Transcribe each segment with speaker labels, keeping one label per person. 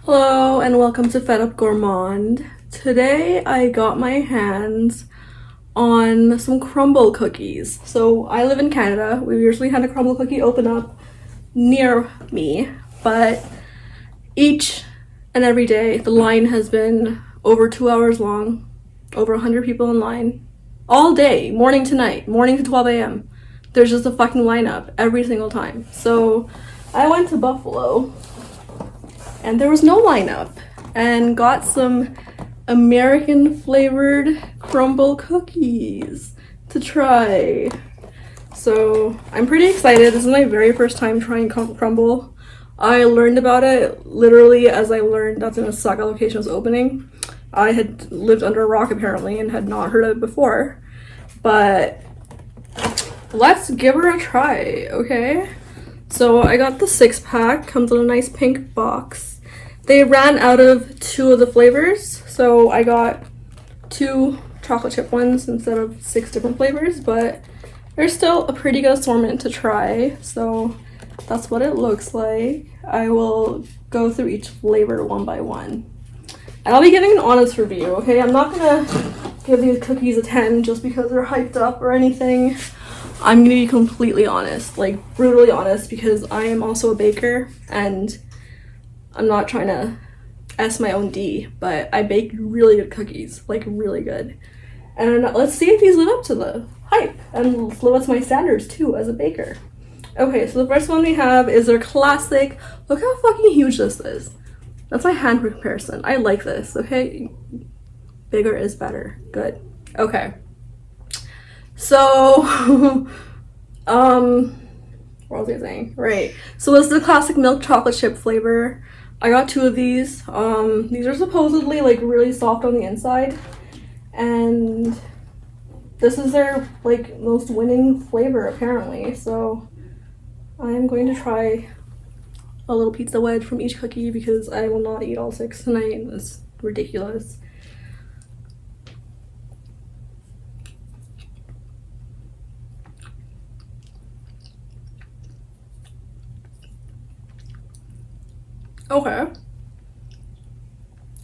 Speaker 1: Hello and welcome to Fed Up Gourmand. Today I got my hands on some Crumbl cookies. So I live in Canada. We usually had a Crumbl cookie open up near me, but each and every day the line has been over 2 hours long, over 100 people in line, all day, morning to night, morning to 12 a.m. There's just a fucking lineup every single time. So I went to Buffalo and there was no lineup and got some American flavored Crumbl cookies to try. So I'm pretty excited. This is my very first time trying Crumble. I learned about it literally as I learned that the Mississauga location was opening. I had lived under a rock apparently and had not heard of it before, but let's give her a try, okay? So I got the 6-pack, comes in a nice pink box. They ran out of 2 of the flavors, so I got 2 chocolate chip ones instead of 6 different flavors, but there's still a pretty good assortment to try, so that's what it looks like. I will go through each flavor one by one. And I'll be giving an honest review, okay? I'm not gonna give these cookies a 10 just because they're hyped up or anything. I'm gonna be completely honest, like brutally honest, because I am also a baker and I'm not trying to S my own D, but I bake really good cookies, like really good. And let's see if these live up to the hype and live up to my standards too as a baker. Okay, so the first one we have is their classic. Look how fucking huge this is. That's my hand for comparison. I like this, okay? Bigger is better. Good. Okay. So, what was I saying? Right. So this is the classic milk chocolate chip flavor. I got 2 of these. These are supposedly like really soft on the inside, and this is their like most winning flavor apparently. So I'm going to try a little pizza wedge from each cookie because I will not eat all 6 tonight. It's ridiculous. Okay.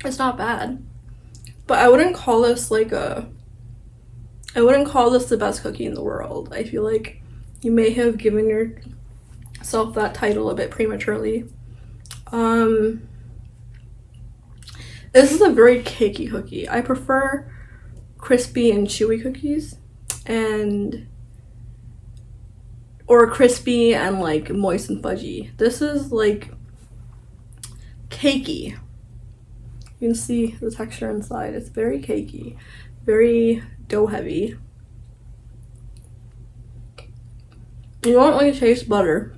Speaker 1: It's not bad. But I wouldn't call this I wouldn't call this the best cookie in the world. I feel like you may have given yourself that title a bit prematurely. This is a very cakey cookie. I prefer crispy and chewy cookies or crispy and like moist and fudgy. This is like cakey. You can see the texture inside. It's very cakey, very dough heavy. You don't really taste butter.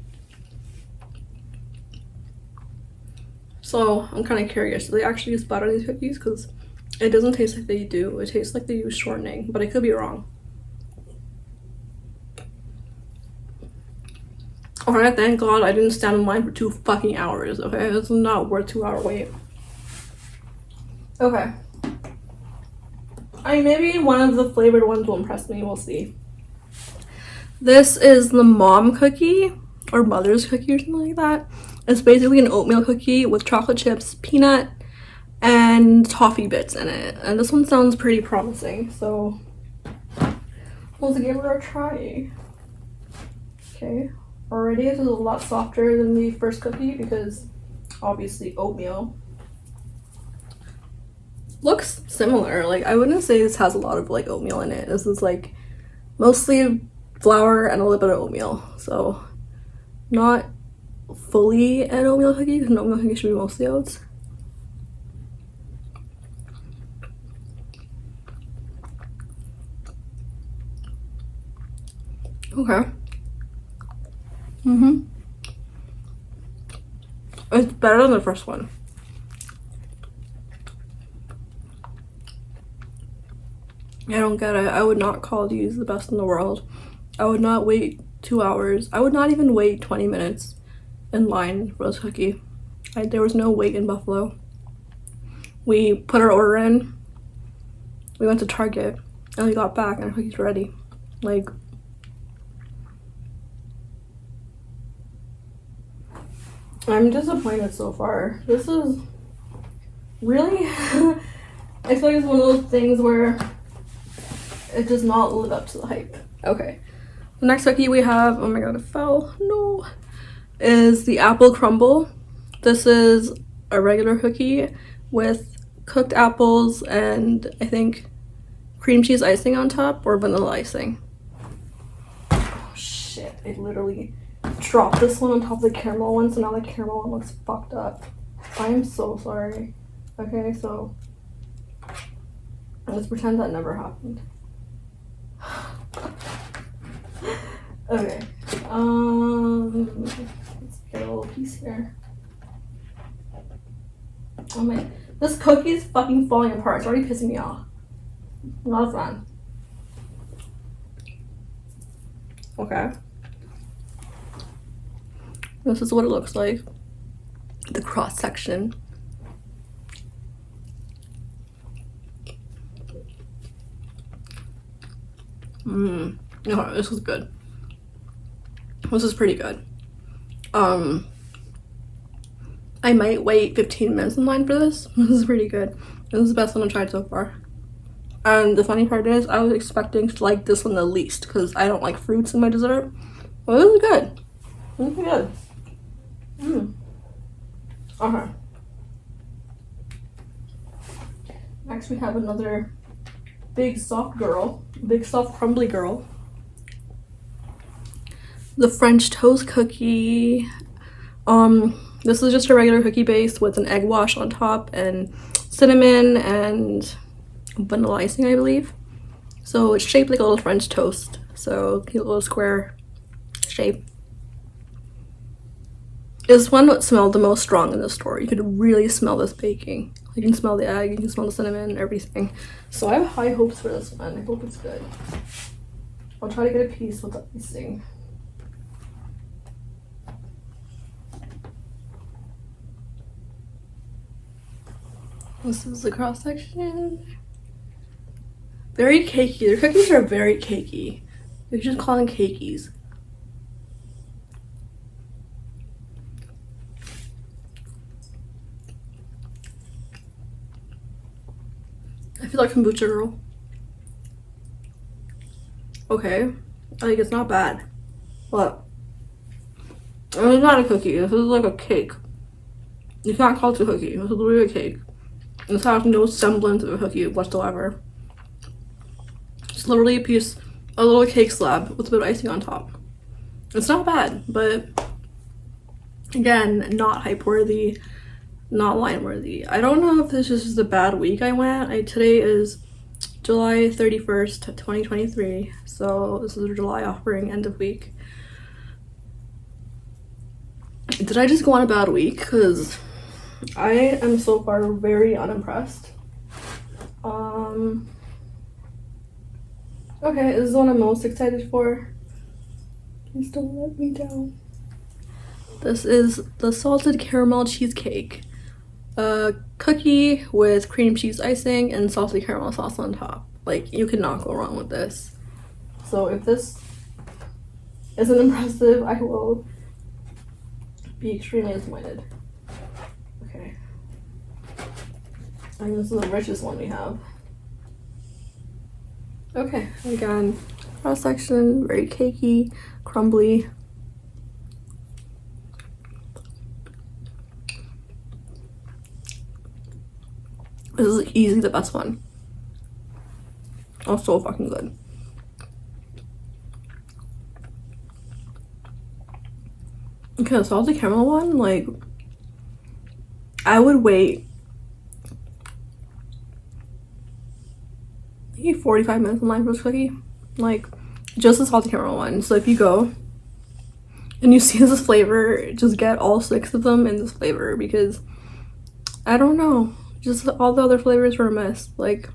Speaker 1: So I'm kind of curious. Do they actually use butter in these cookies? Because it doesn't taste like they do. It tastes like they use shortening, but I could be wrong. Alright, thank God I didn't stand in line for 2 fucking hours, okay? This is not worth 2-hour wait. Okay. I mean, maybe one of the flavored ones will impress me, we'll see. This is the mom cookie, or mother's cookie or something like that. It's basically an oatmeal cookie with chocolate chips, peanut, and toffee bits in it. And this one sounds pretty promising, so let's give her a try. Okay. Already this is a lot softer than the first cookie because obviously oatmeal. Looks similar. Like I wouldn't say this has a lot of like oatmeal in it. This is like mostly flour and a little bit of oatmeal. So not fully an oatmeal cookie because an oatmeal cookie should be mostly oats. Okay. It's better than the first one. I don't get it. I would not call these the best in the world. I would not wait 2 hours. I would not even wait 20 minutes in line for this cookie. There was no wait in Buffalo. We put our order in. We went to Target and we got back and our cookies were ready. Like, I'm disappointed so far. This is Really? I feel like it's one of those things where it does not live up to the hype. Okay. The next cookie we have, oh my god, it fell. No. Is the apple crumble. This is a regular cookie with cooked apples and I think cream cheese icing on top or vanilla icing. Oh shit, I literally dropped this one on top of the caramel one, so now the caramel one looks fucked up. I'm so sorry. Okay, so let's pretend that never happened. Okay, let's get a little piece here. Oh my, this cookie is fucking falling apart. It's already pissing me off. I'm not a fan. Okay. This is what it looks like. The cross section. Okay, this is good. This is pretty good. I might wait 15 minutes in line for this. This is pretty good. This is the best one I've tried so far. And the funny part is, I was expecting to like this one the least because I don't like fruits in my dessert. But this is good. This is good. Okay. Next we have another big soft crumbly girl. The French toast cookie. This is just a regular cookie base with an egg wash on top and cinnamon and vanilla icing, I believe. So it's shaped like a little French toast. So cute little square shape. This one smelled the most strong in the store. You could really smell this baking. You can smell the egg, you can smell the cinnamon, everything. So I have high hopes for this one. I hope it's good. I'll try to get a piece with the icing. This is the cross section. Very cakey. Their cookies are very cakey. You should call them cakeys. I feel like kombucha girl. Okay. Like, it's not bad. But it's not a cookie. This is like a cake. You can't call it a cookie. This is literally a cake. This has no semblance of a cookie whatsoever. It's literally a little cake slab with a bit of icing on top. It's not bad, but again, not hype worthy, not line worthy. I don't know if this is just a bad week I went. Today is July 31st, 2023. So this is a July offering, end of week. Did I just go on a bad week? Because I am so far very unimpressed. Okay, this is the one I'm most excited for. Please don't let me down. This is the salted caramel cheesecake. A cookie with cream cheese icing and salted caramel sauce on top. Like, you cannot go wrong with this. So if this isn't impressive, I will be extremely disappointed. Okay. And this is the richest one we have. Okay, again, cross section, very cakey, crumbly. This is easily the best one. Oh, so fucking good. Okay, the salted caramel one, like, I would wait maybe 45 minutes in line for this cookie. Like, just the salted caramel one. So if you go and you see this flavor, just get all 6 of them in this flavor, because I don't know, just all the other flavors were a miss. Like,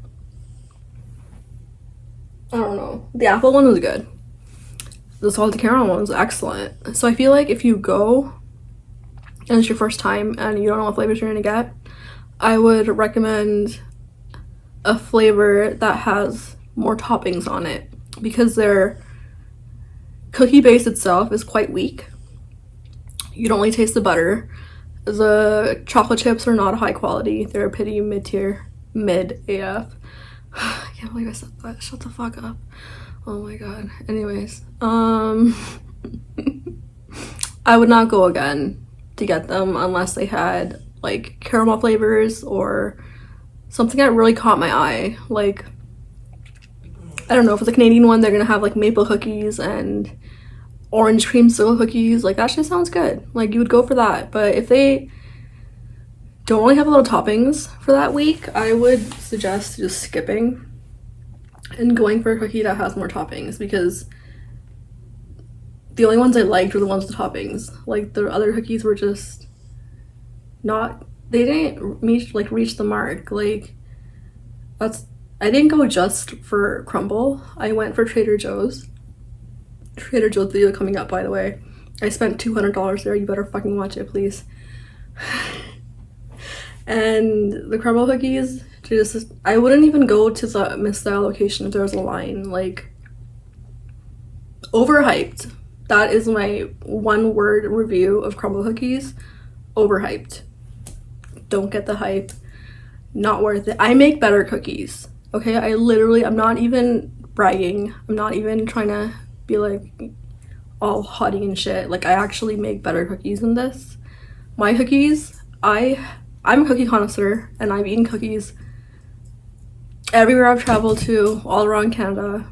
Speaker 1: I don't know. The apple one was good. The salted caramel one was excellent. So I feel like if you go and it's your first time and you don't know what flavors you're gonna get, I would recommend a flavor that has more toppings on it, because their cookie base itself is quite weak. You don't really taste the butter. The chocolate chips are not high quality. They're pretty mid-tier, mid AF. I can't believe I said that. Shut the fuck up. Oh my god. Anyways, I would not go again to get them unless they had like caramel flavors or something that really caught my eye. Like, I don't know, if it's a Canadian one, they're gonna have like maple cookies and orange creamsicle cookies. Like, that shit sounds good. Like, you would go for that. But if they don't really have a lot of toppings for that week, I would suggest just skipping and going for a cookie that has more toppings, because the only ones I liked were the ones with toppings. Like, the other cookies were just not, they didn't reach the mark. Like, I didn't go just for Crumble. I went for Trader Joe's video coming up, by the way. I spent $200 there. You better fucking watch it, please. And the Crumbl cookies, I wouldn't even go to the Miss Style location if there was a line. Like, overhyped. That is my one word review of Crumbl cookies. Overhyped. Don't get the hype. Not worth it. I make better cookies. Okay, I'm not even bragging. I'm not even trying to be like all haughty and shit. Like, I actually make better cookies than this. My cookies, I'm a cookie connoisseur, and I've eaten cookies everywhere I've traveled to, all around Canada.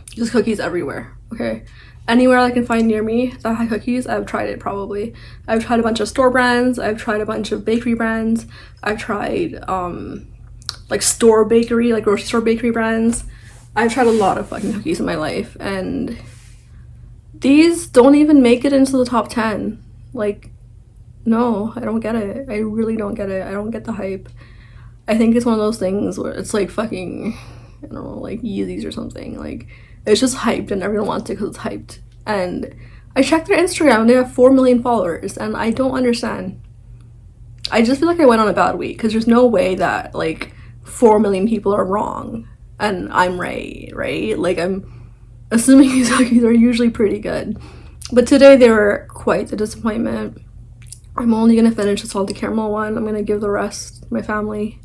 Speaker 1: Just cookies everywhere, okay? Anywhere I can find near me that had cookies, I've tried it probably. I've tried a bunch of store brands, I've tried a bunch of bakery brands, I've tried like store bakery, like grocery store bakery brands. I've tried a lot of fucking cookies in my life, and these don't even make it into the top 10. Like, no, I don't get it. I really don't get it. I don't get the hype. I think it's one of those things where it's like fucking, I don't know, like Yeezys or something. Like, it's just hyped and everyone wants it because it's hyped. And I checked their Instagram and they have 4 million followers, and I don't understand. I just feel like I went on a bad week, because there's no way that like 4 million people are wrong and I'm right? Like, I'm assuming these cookies are usually pretty good. But today they were quite a disappointment. I'm only gonna finish the salted caramel one. I'm gonna give the rest to my family.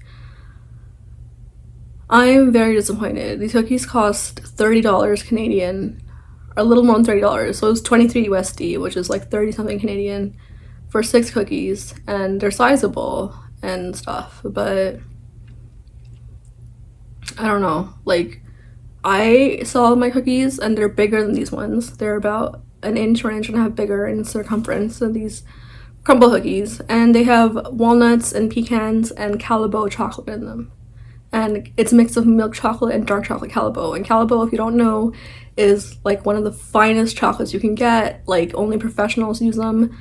Speaker 1: I'm very disappointed. These cookies cost $30 Canadian, or a little more than $30. So it was 23 USD, which is like 30 something Canadian for 6 cookies, and they're sizable and stuff, but I don't know. Like, I saw my cookies and they're bigger than these ones. They're about an inch or an inch and a half bigger in circumference than these Crumbl cookies, and they have walnuts and pecans and Calibo chocolate in them. And it's a mix of milk chocolate and dark chocolate Calibo. And Calibo, if you don't know, is like one of the finest chocolates you can get. Like, only professionals use them.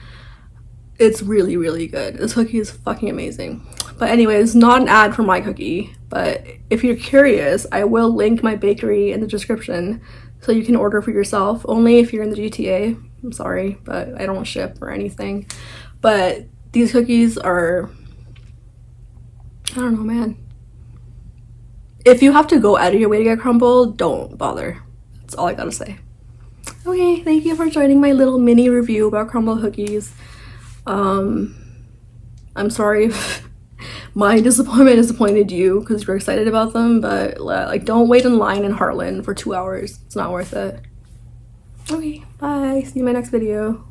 Speaker 1: It's really, really good. This cookie is fucking amazing. But anyways, not an ad for my cookie, but if you're curious, I will link my bakery in the description so you can order for yourself. Only if you're in the GTA. I'm sorry, but I don't ship or anything. But these cookies are, I don't know, man. If you have to go out of your way to get Crumble, don't bother. That's all I gotta say. Okay, thank you for joining my little mini review about Crumbl cookies. I'm sorry if my disappointment disappointed you because you're excited about them, but like, don't wait in line in Heartland for 2 hours. It's not worth it. Okay, bye. See you in my next video.